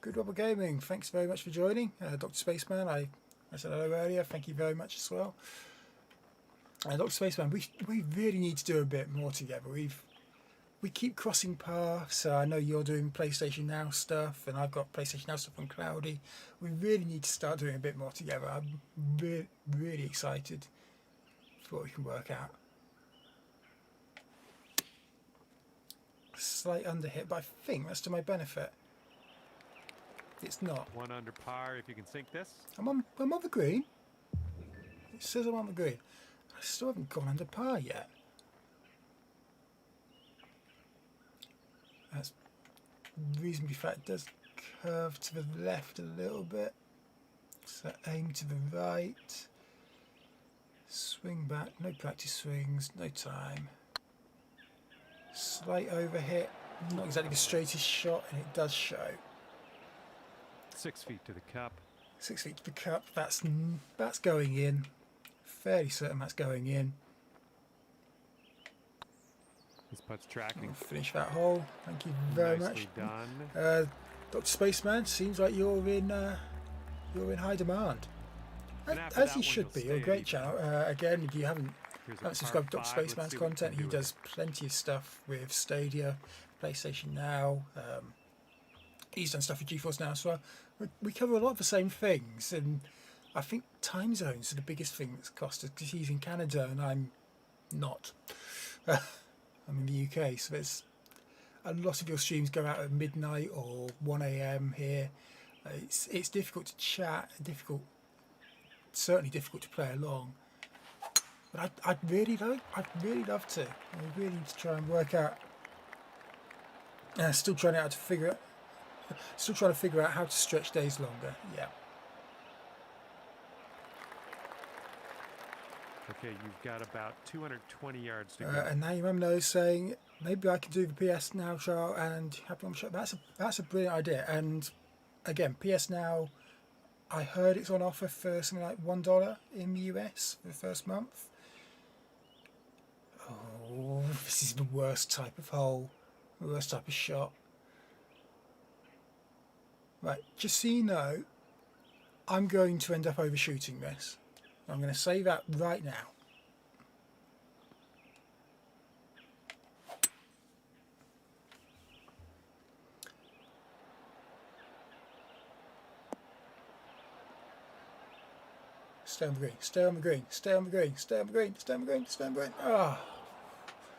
S1: Good Robert Gaming, thanks very much for joining. Dr. Spaceman, I said hello earlier. Thank you very much as well. Dr. Spaceman, we really need to do a bit more together. We keep crossing paths. I know you're doing PlayStation Now stuff, and I've got PlayStation Now stuff on Cloudy. We really need to start doing a bit more together. I'm really excited for what we can work out. Slight underhit, but I think that's to my benefit. It's not.
S2: 1 under par if you can sink this.
S1: I'm on the green. It says I'm on the green. I still haven't gone under par yet. That's reasonably flat. It does curve to the left a little bit. So aim to the right. Swing back. No practice swings. No time. Slight overhit. Not exactly the straightest shot, and it does show.
S2: 6 feet to the cup.
S1: 6 feet to the cup. That's going in. Fairly certain that's going in.
S2: This putt's tracking.
S1: We'll finish that hole. Thank you very
S2: Nicely
S1: much.
S2: Done.
S1: Dr. Spaceman, seems like you're in high demand, as you should be. You're a great channel. Again, if you haven't subscribed to Dr. Spaceman's content, he does plenty of stuff with Stadia, PlayStation Now. He's done stuff with GeForce Now as well. We cover a lot of the same things, and I think time zones are the biggest thing that's cost us because he's in Canada and I'm not. I'm in the UK, so there's a lot of your streams go out at midnight or 1 AM here. It's difficult to chat, certainly difficult to play along. But I'd really love to. I really need to try and work out. Still trying to figure out how to stretch days longer. Yeah.
S2: Okay, you've got about 220 yards to go.
S1: And now your mum knows, saying maybe I could do the PS Now trial and have one shot. That's a brilliant idea. And again, PS Now, I heard it's on offer for something like $1 in the US for the first month. Oh, this is the worst type of hole, the worst type of shot. Right, just so you know, I'm going to end up overshooting this. I'm going to say that right now. Stay on the green, stay on the green, stay on the green, stay on the green, stay on the green, stay on the green. Ah.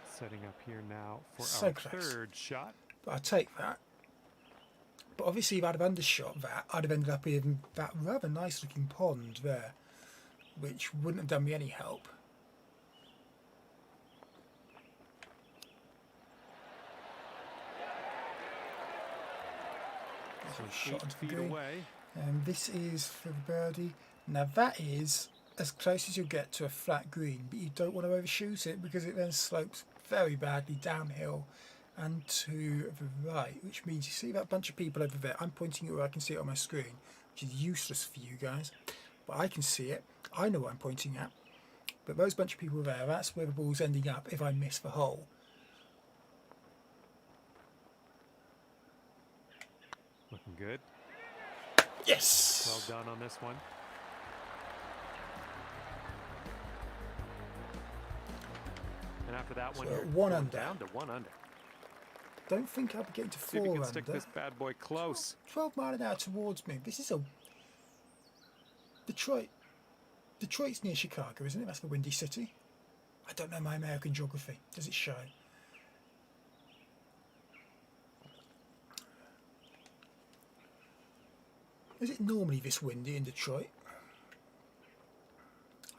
S2: Setting up here now for
S1: So
S2: our
S1: close.
S2: third shot.
S1: But I take that. But obviously if I'd have undershot that, I'd have ended up in that rather nice looking pond there, which wouldn't have done me any help.
S2: So
S1: Shot
S2: 8
S1: onto the
S2: feet
S1: green.
S2: away.
S1: And this is for the birdie. Now that is as close as you'll get to a flat green, but you don't want to overshoot it because it then slopes very badly downhill and to the right, which means you see that bunch of people over there. I'm pointing at where I can see it on my screen, which is useless for you guys, but I can see it. I know what I'm pointing at. But those bunch of people there, that's where the ball's ending up if I miss the hole.
S2: Looking good.
S1: Yes!
S2: Well done on this one. And after that one,
S1: So
S2: you're
S1: 1 under.
S2: down to 1 under.
S1: Don't think I'll be getting to
S2: See if
S1: 4
S2: you can
S1: under.
S2: stick this bad boy close.
S1: 12 mile an hour towards me. This is a Detroit. Detroit's near Chicago, isn't it? That's the Windy City. I don't know my American geography. Does it show? Is it normally this windy in Detroit?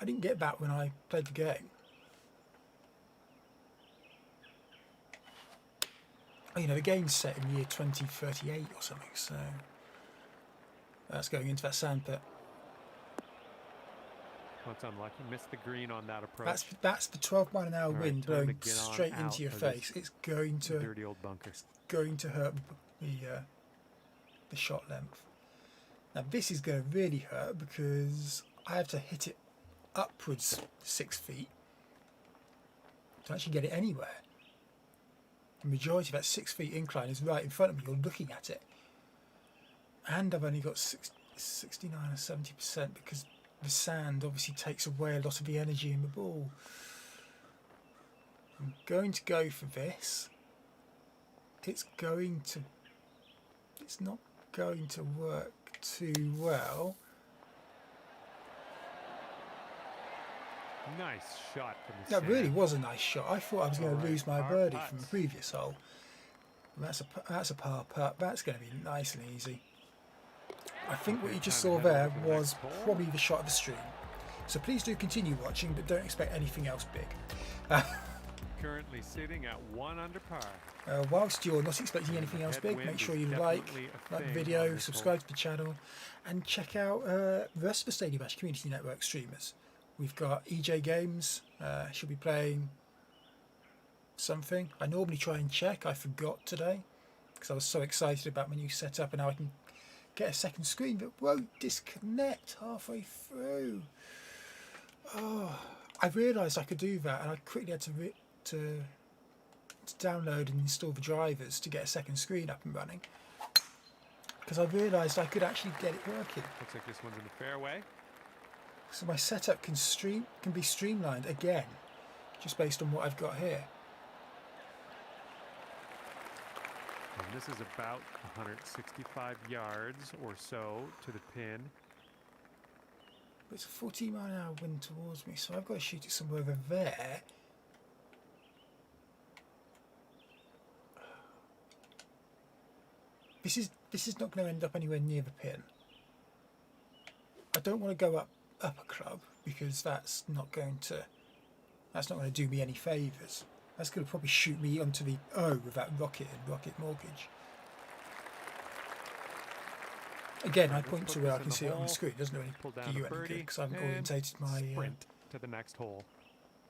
S1: I didn't get that when I played the game. Oh, you know, the game's set in the year 2038 or something, so that's going into that sand pit.
S2: Well, it's unlucky. Missed the green on that approach.
S1: That's the 12-mile-an-hour wind blowing straight into your face. It's going to
S2: dirty old bunker.
S1: It's going to hurt the shot length. Now this is going to really hurt because I have to hit it upwards 6 feet to actually get it anywhere. The majority of that 6 feet incline is right in front of me. You're looking at it, and I've only got 69 or 70% because the sand obviously takes away a lot of the energy in the ball. I'm going to go for this. It's not going to work too well.
S2: Nice shot from the
S1: That really was a nice shot. I thought I was going to lose my birdie from the previous hole. That's a par putt. That's going to be nice and easy. I think what you just saw there was probably the shot of the stream. So please do continue watching, but don't expect anything else big.
S2: Currently sitting at 1 under par.
S1: Whilst you're not expecting anything else big, make sure you like the video, subscribe to the channel, and check out the rest of the Stadia Bash Community Network streamers. We've got EJ Games, she'll be playing something. I normally try and check, I forgot today, because I was so excited about my new setup, and now I can get a second screen that won't disconnect halfway through. Oh, I realised I could do that, and I quickly had to download and install the drivers to get a second screen up and running, because I realised I could actually get it working.
S2: Looks like this one's in the fairway.
S1: So my setup can be streamlined again, just based on what I've got here.
S2: And this is about 165 yards or so to the pin.
S1: But it's a 14-mile-an-hour wind towards me, so I've got to shoot it somewhere over there. This is not going to end up anywhere near the pin. I don't want to go up a club because that's not going to do me any favours. That's going to probably shoot me onto the O with that rocket and Rocket Mortgage. Again, I point to where I can see it on the screen. It doesn't really do you any good because I haven't orientated my
S2: sprint to the next hole.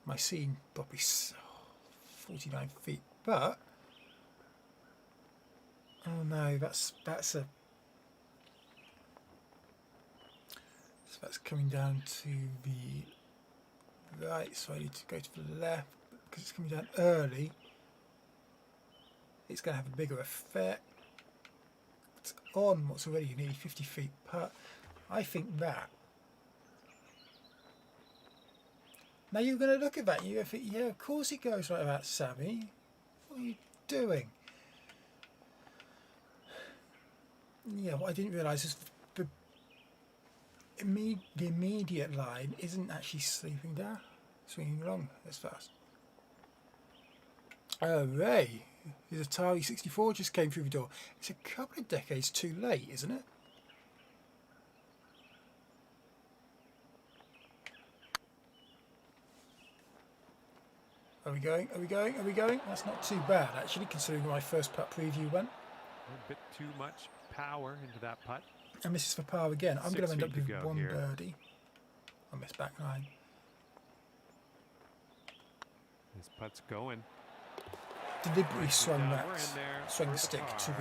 S1: My scene probably 49 feet, but oh no, that's coming down to the right, so I need to go to the left because it's coming down early. It's going to have a bigger effect on what's already nearly 50 feet putt. I think that. Now you're going to look at that and you're going to think, yeah, of course it goes like that, Sammy. What are you doing? Yeah, what I didn't realise is the immediate line isn't actually swinging along as fast. Oh, Ray, his Atari 64 just came through the door. It's a couple of decades too late, isn't it? Are we going? Are we going? Are we going? That's not too bad, actually, considering my first putt preview went.
S2: A bit too much power into that putt.
S1: And this is for par again. I'm going to end up with one
S2: here.
S1: birdie on this back line.
S2: This putt's going.
S1: Deliberately swung the stick to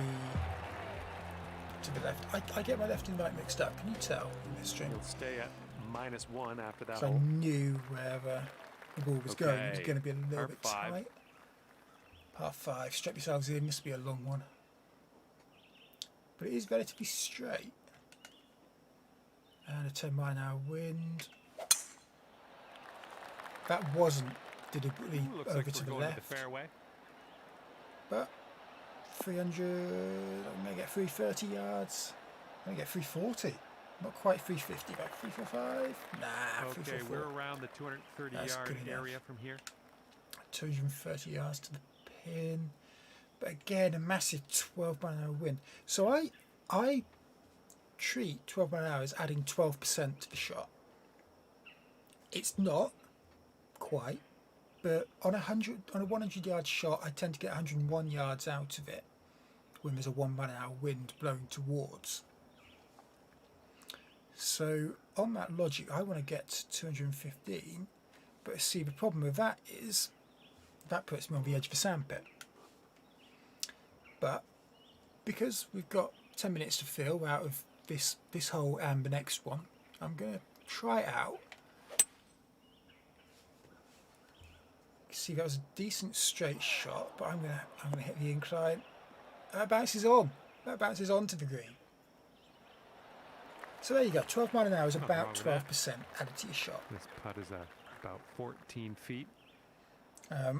S1: the left. I get my left and right mixed up. Can you tell in this stream?
S2: He'll stay at -1 after that
S1: So
S2: hole.
S1: I knew wherever the ball was going, it was going to be a little bit tight. Par 5. Strap yourselves in. This will be a long one. But it is relatively straight. And a 10-mile-an-hour wind. That wasn't deliberately over to the left.
S2: To the fairway.
S1: But 300, I'm going to get 330 yards. I'm going to get 340. Not quite 350, about 345. Nah,
S2: okay,
S1: 344.
S2: we're around the 230-yard area from here.
S1: 230 yards to the pin. But again, a massive 12 mile an hour wind. So I treat 12 mile an hour as adding 12% to the shot. It's not quite, but on a 100 yard shot, I tend to get 101 yards out of it when there's a 1 mile an hour wind blowing towards. So on that logic, I want to get to 215, but see, the problem with that is that puts me on the edge of the sandpit. But because we've got 10 minutes to fill out of this hole and the next one, I'm going to try it out. See, that was a decent straight shot, but I'm gonna hit the incline. That bounces on. That bounces onto the green. So there you go. 12 mile an hour is about 12% added to your shot.
S2: This putt is about 14 feet.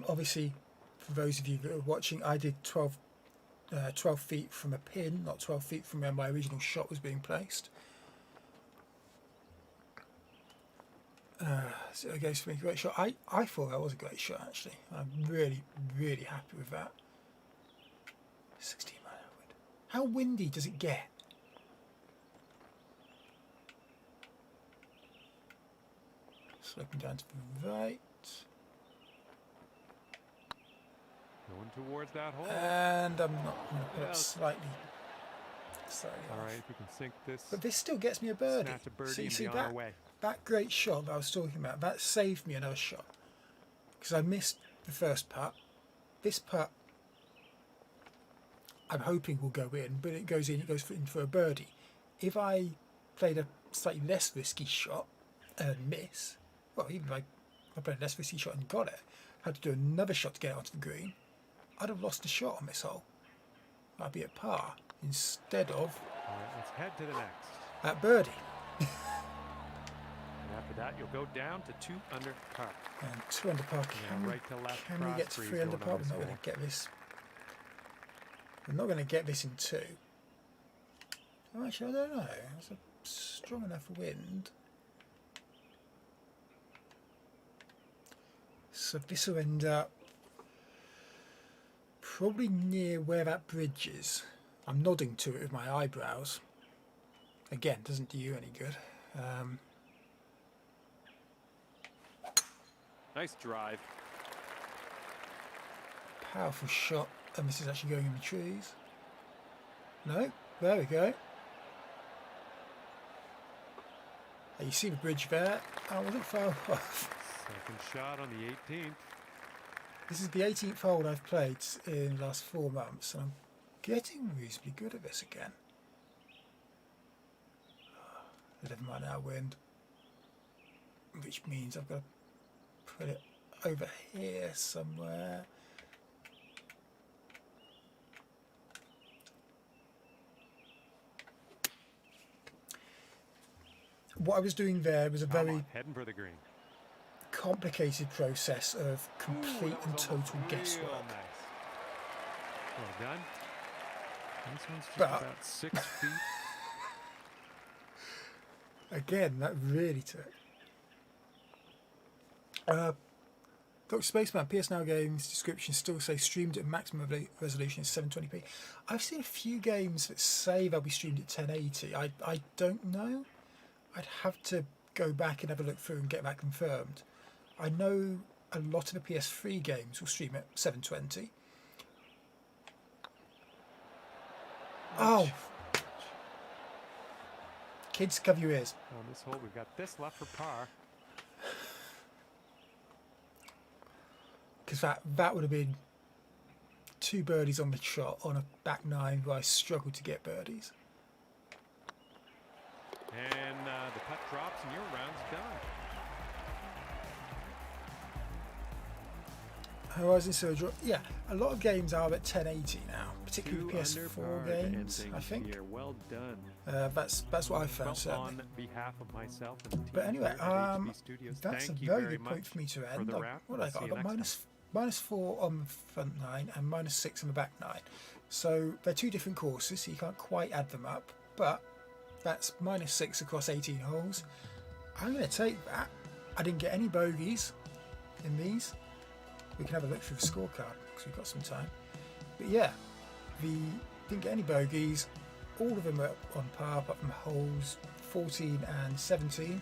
S1: Obviously, for those of you that are watching, I did 12 feet from a pin, not 12 feet from where my original shot was being placed. So it goes for me, great shot. I thought that was a great shot, actually. I'm really, really happy with that. 16 mile an hour wind. How windy does it get? Sloping down to the right.
S2: Going towards that hole.
S1: And I'm not going to put it slightly
S2: all right, if we can sink this.
S1: But this still gets me a birdie.
S2: Snatch a birdie
S1: See
S2: and be on our way.
S1: That great shot that I was talking about, that saved me another shot. Because I missed the first putt. This putt, I'm hoping will go in, but it goes in for a birdie. If I played a slightly less risky shot and miss, well, even if I played a less risky shot and got it, had to do another shot to get it onto the green, I'd have lost a shot on this hole. I'd be at par instead of
S2: all right, let's head to the next.
S1: At birdie.
S2: And after that, you'll go down to 2 under par.
S1: And 2 under par. Can we get to 3 under par? We're not going to get this. We're not going to get this in 2. Oh, actually, I don't know. It's a strong enough wind. So this will end up probably near where that bridge is. I'm nodding to it with my eyebrows. Again, doesn't do you any good.
S2: Nice drive.
S1: Powerful shot, and this is actually going in the trees. No, there we go. And you see the bridge there. I wasn't far off.
S2: Second shot on the 18th.
S1: This is the 18th hole I've played in the last 4 months, and I'm getting reasonably good at this again. 11 mile an hour wind, which means I've got to put it over here somewhere. What I was doing there was a very
S2: heading for the green.
S1: Complicated process of complete and total guesswork.
S2: Nice. Well done. This one's just
S1: But
S2: about 6 feet.
S1: Again, that really took. Dr. Spaceman, PS Now Games description still says streamed at maximum resolution is 720p. I've seen a few games that say they'll be streamed at 1080. I don't know. I'd have to go back and have a look through and get that confirmed. I know a lot of the PS3 games will stream at 720. Oh! Kids, cover your ears.
S2: On this hole, we've got this left for par.
S1: Because that would have been 2 birdies on the trot on a back 9 where I struggled to get birdies.
S2: And the putt drops and your round's done.
S1: Horizon Zero Draw. Yeah, a lot of games are at 1080 now, particularly PS4 games, I think.
S2: Here. Well done.
S1: That's what I found, certainly.
S2: On behalf of myself and the team
S1: But anyway, that's a very good point for me to end. What I got? I got -4 on the front 9 and -6 on the back 9. So they're 2 different courses, so you can't quite add them up. But That's -6 across 18 holes. I'm going to take that. I didn't get any bogeys in these. We can have a look through the scorecard because we've got some time. But yeah, didn't get any bogeys. All of them are on par apart from holes 14 and 17,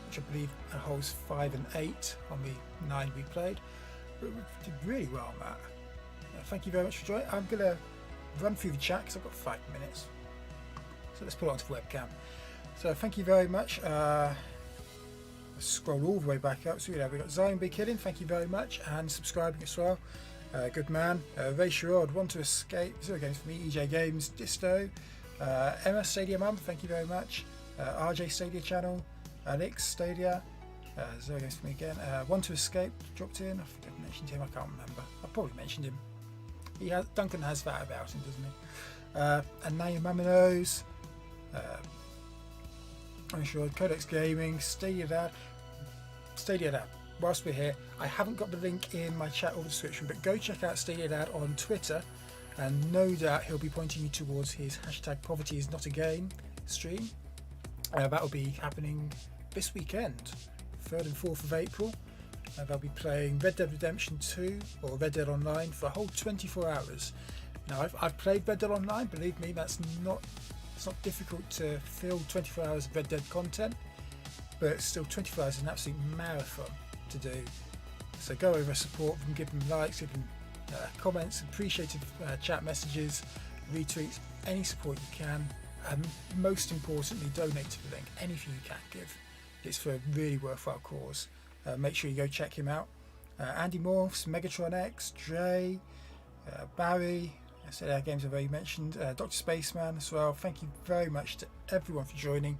S1: which I believe are holes 5 and 8 on the 9 we played. But we did really well on that. Thank you very much for joining. I'm going to run through the chat because I've got 5 minutes. So let's put it onto the webcam. So thank you very much. Scroll all the way back up. So we've got Zion B. Killing, thank you very much, and subscribing as well. Good man. Ray Sherrod, Want to Escape, 0 games for me. EJ Games, Disto. Emma Stadia Mum, thank you very much. RJ Stadia channel. Alex Stadia, 0 games for me again. Want to Escape dropped in. I think I mentioned him, I can't remember. I probably mentioned him. Duncan has that about him, doesn't he? And now your mum knows. I'm sure Codex Gaming, Stadia Dad. Whilst we're here, I haven't got the link in my chat or the description, but go check out Stadia Dad on Twitter, and no doubt he'll be pointing you towards his #PovertyIsNotAGame stream. That will be happening this weekend, 3rd and 4th of April. They'll be playing Red Dead Redemption 2 or Red Dead Online for a whole 24 hours. Now I've played Red Dead Online, believe me, it's not difficult to fill 24 hours of Red Dead content, but still 24 hours is an absolute marathon to do. So go over, support them, give them likes, give them comments, appreciative chat messages, retweets, any support you can, and most importantly, donate to the link. Anything you can give. It's for a really worthwhile cause. Make sure you go check him out. Andy Morphs, Megatron X, Dre, Barry, SLR Games I've already mentioned, Dr. Spaceman as well. Thank you very much to everyone for joining.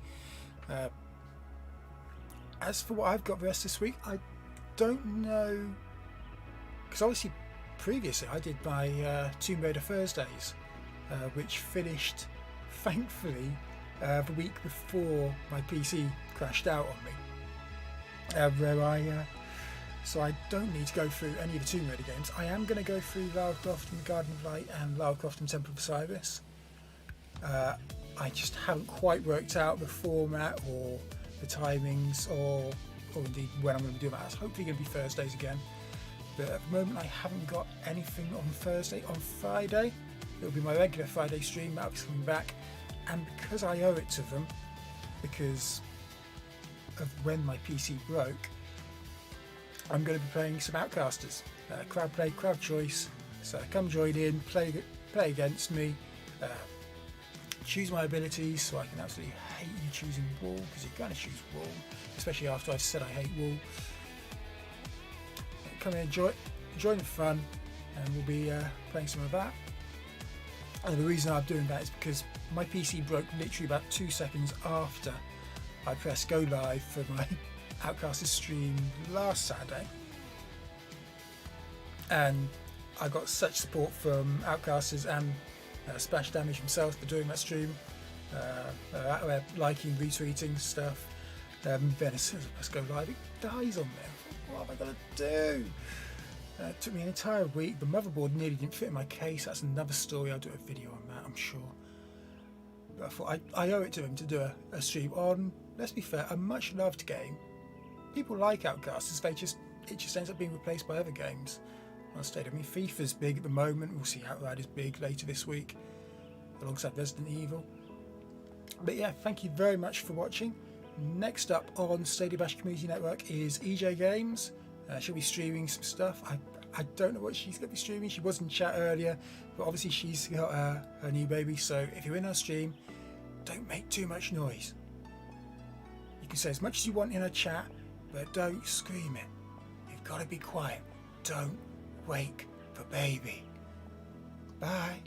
S1: As for what I've got the rest of this week, I don't know, because obviously previously I did my Tomb Raider Thursdays, which finished thankfully the week before my PC crashed out on me. So I don't need to go through any of the Tomb Raider games. I am going to go through Lara Croft and the Garden of Light and Lara Croft and Temple of Osiris. I just haven't quite worked out the format or the timings or indeed when I'm going to do that. It's hopefully going to be Thursdays again. But at the moment I haven't got anything on Thursday. On Friday, it'll be my regular Friday stream. That'll be coming back. And because I owe it to them, because of when my PC broke, I'm going to be playing some Outcasters, crowd play, crowd choice. So come join in, play against me, choose my abilities. So I can absolutely hate you choosing Wall, because you're going to choose Wall, especially after I said I hate Wall. Come in, join the fun, and we'll be playing some of that. And the reason I'm doing that is because my PC broke literally about 2 seconds after I pressed go live for my Outcasters stream last Saturday, and I got such support from Outcasters and Splash Damage himself for doing that stream, liking, retweeting stuff. Then as soon as I press go live, it dies on me. What am I going to do? It took me an entire week. The motherboard nearly didn't fit in my case. That's another story. I'll do a video on that, I'm sure. But I thought I owe it to him to do a stream on, let's be fair, a much loved game. People like Outcasters, it just ends up being replaced by other games on Stadia. I mean, FIFA's big at the moment. We'll see Outriders big later this week, alongside Resident Evil. But yeah, thank you very much for watching. Next up on Stadia Bash Community Network is EJ Games. She'll be streaming some stuff. I don't know what she's going to be streaming. She was in chat earlier, but obviously she's got her new baby. So if you're in her stream, don't make too much noise. You can say as much as you want in her chat, but don't scream it. You've got to be quiet. Don't wake the baby. Bye.